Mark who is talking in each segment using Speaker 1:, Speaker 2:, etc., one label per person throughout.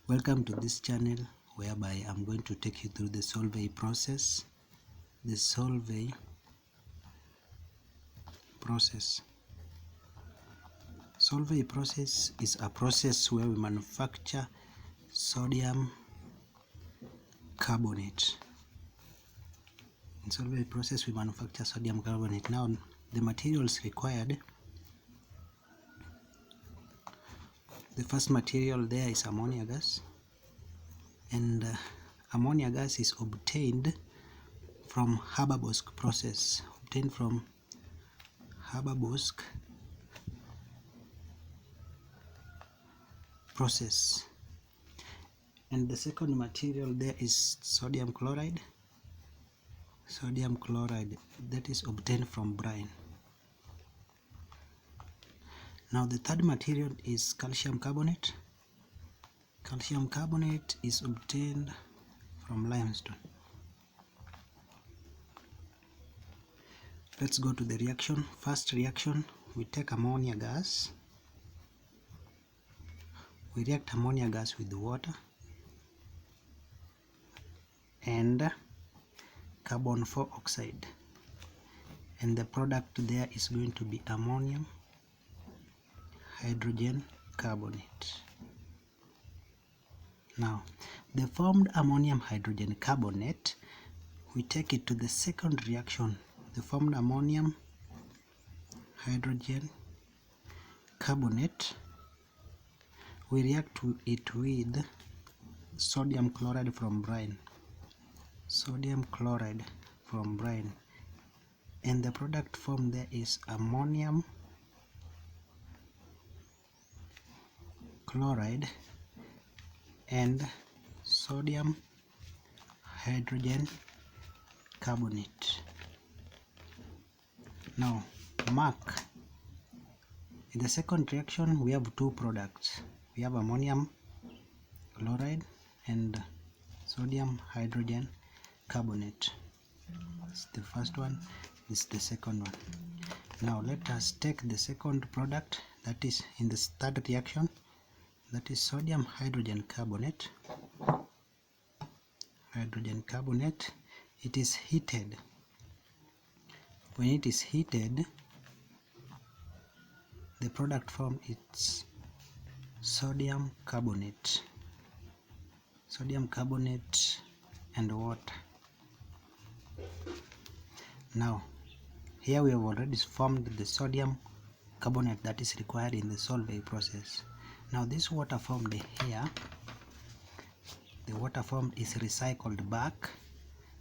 Speaker 1: Welcome to this channel whereby I'm going to take you through the Solvey process. The Solvey process. Solvey process is a process where we manufacture sodium carbonate. In Solvey process we manufacture sodium carbonate. Now the materials required. The first material there is ammonia gas, and ammonia gas is obtained from Haber-Bosch process. Obtained from Haber-Bosch process. And the second material there is sodium chloride. Sodium chloride that is obtained from brine. Now the third material is calcium carbonate. Calcium carbonate is obtained from limestone. Let's go to the reaction. First reaction, we take ammonia gas. We react ammonia gas with water and carbon 4 oxide, and the product there is going to be ammonium hydrogen carbonate. Now the formed ammonium hydrogen carbonate, we take it to the second reaction. The formed ammonium hydrogen carbonate, we react it with sodium chloride from brine. Sodium chloride from brine, and the product formed there is ammonium chloride and sodium hydrogen carbonate. Now mark. In the second reaction we have two products. We have ammonium chloride and sodium hydrogen carbonate. That's the first one, this is the second one. Now let us take the second product, that is in the third reaction, that is sodium hydrogen carbonate. Hydrogen carbonate, it is heated. When it is heated, the product formed is sodium carbonate. Sodium carbonate and water. Now here we have already formed the sodium carbonate that is required in the Solvey process. Now this water formed here, the water formed is recycled back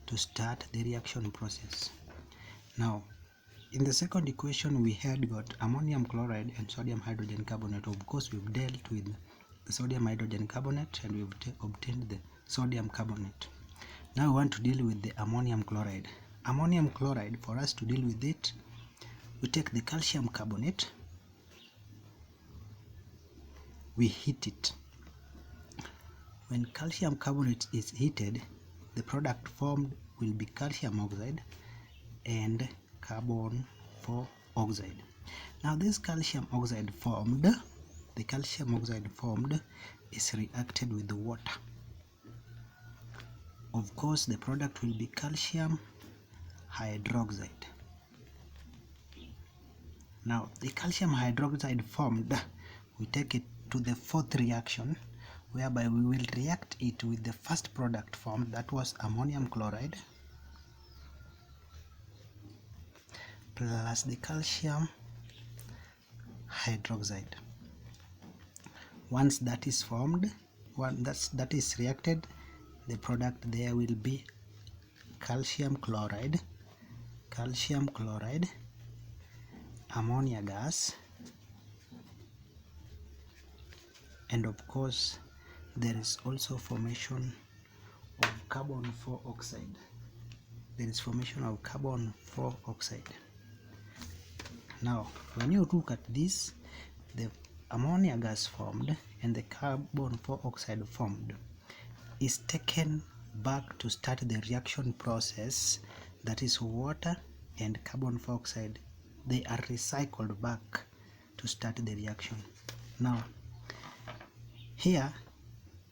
Speaker 1: to start the reaction process. Now in the second equation we had got ammonium chloride and sodium hydrogen carbonate. Of course we've dealt with the sodium hydrogen carbonate and we've obtained the sodium carbonate. Now we want to deal with the ammonium chloride. Ammonium chloride, for us to deal with it, we take the calcium carbonate, we heat it. When calcium carbonate is heated, the product formed will be calcium oxide and carbon 4 oxide. Now this calcium oxide formed, the calcium oxide formed is reacted with the water. Of course the product will be calcium hydroxide. Now the calcium hydroxide formed, we take it to the fourth reaction, whereby we will react it with the first product formed, that was ammonium chloride plus the calcium hydroxide. Once that is formed, that is reacted, the product there will be calcium chloride, ammonia gas, and of course there is also formation of carbon 4 oxide. There is formation of carbon 4 oxide. Now when you look at this, the ammonia gas formed and the carbon 4 oxide formed is taken back to start the reaction process, that is water and carbon 4 oxide, they are recycled back to start the reaction. Now here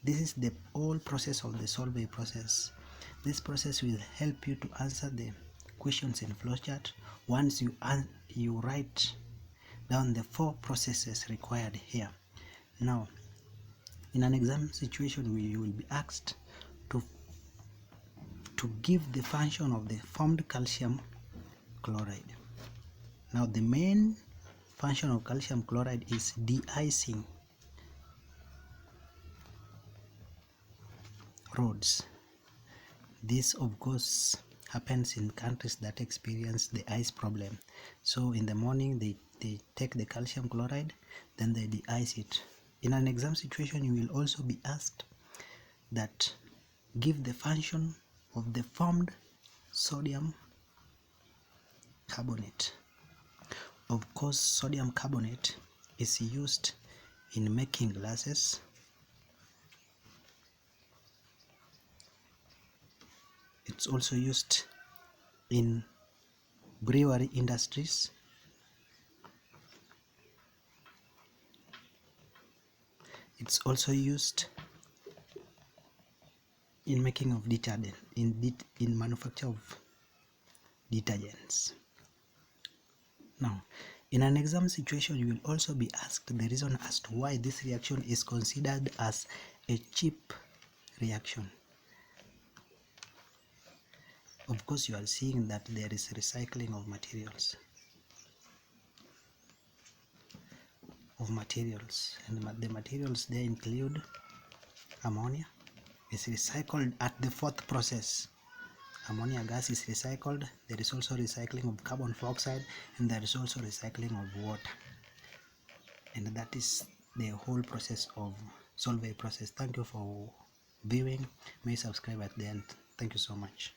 Speaker 1: This is the whole process of the Solvey process. This process will help you to answer the questions in flowchart once you write down the 4 processes required here. Now, in an exam situation, you will be asked to give the function of the formed calcium chloride. Now, the main function of calcium chloride is de-icing roads. This, of course, happens in countries that experience the ice problem. So in the morning they take the calcium chloride, then they de-ice it. In an exam situation, you will also be asked that give the function of the formed sodium carbonate. Of course, sodium carbonate is used in making glasses, it's also used in brewery industries, it's also used in making of detergent, in manufacture of detergents. Now, in an exam situation, you will also be asked the reason as to why this reaction is considered as a cheap reaction. Of course, you are seeing that there is recycling of materials, and the materials there include ammonia is recycled at the 4th process. Ammonia gas is recycled. There is also recycling of carbon dioxide, and there is also recycling of water. And that is the whole process of Solvey process. Thank you for viewing. May subscribe at the end. Thank you so much.